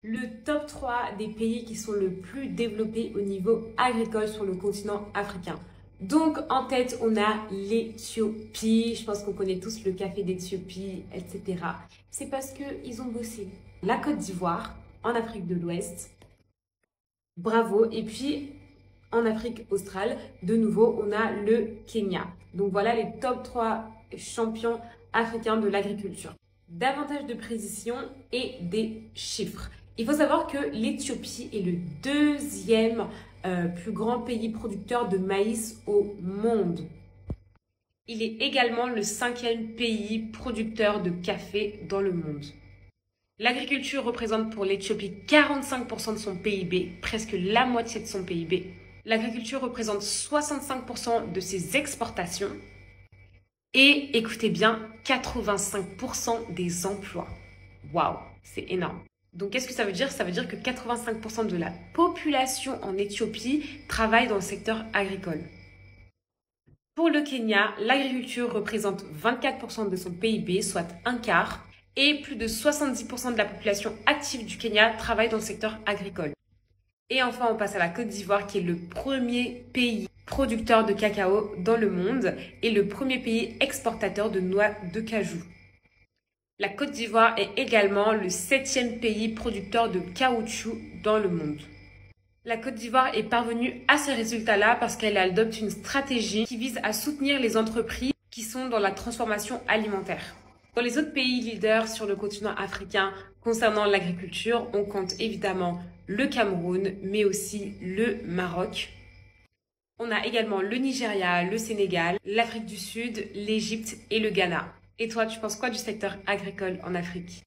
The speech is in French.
Le top 3 des pays qui sont le plus développés au niveau agricole sur le continent africain. Donc en tête, on a l'Éthiopie. Je pense qu'on connaît tous le café d'Éthiopie, etc. C'est parce qu'ils ont bossé. La Côte d'Ivoire, en Afrique de l'Ouest. Bravo. Et puis en Afrique australe, de nouveau, on a le Kenya. Donc voilà les top 3 champions africains de l'agriculture. Davantage de précision et des chiffres. Il faut savoir que l'Éthiopie est le deuxième plus grand pays producteur de maïs au monde. Il est également le cinquième pays producteur de café dans le monde. L'agriculture représente pour l'Éthiopie 45% de son PIB, presque la moitié de son PIB. L'agriculture représente 65% de ses exportations et, écoutez bien, 85% des emplois. Waouh, c'est énorme. Donc, qu'est-ce que ça veut dire? Ça veut dire que 85% de la population en Éthiopie travaille dans le secteur agricole. Pour le Kenya, l'agriculture représente 24% de son PIB, soit un quart, et plus de 70% de la population active du Kenya travaille dans le secteur agricole. Et enfin, on passe à la Côte d'Ivoire, qui est le premier pays producteur de cacao dans le monde et le premier pays exportateur de noix de cajou. La Côte d'Ivoire est également le 7e pays producteur de caoutchouc dans le monde. La Côte d'Ivoire est parvenue à ces résultats-là parce qu'elle adopte une stratégie qui vise à soutenir les entreprises qui sont dans la transformation alimentaire. Dans les autres pays leaders sur le continent africain concernant l'agriculture, on compte évidemment le Cameroun, mais aussi le Maroc. On a également le Nigeria, le Sénégal, l'Afrique du Sud, l'Égypte et le Ghana. Et toi, tu penses quoi du secteur agricole en Afrique?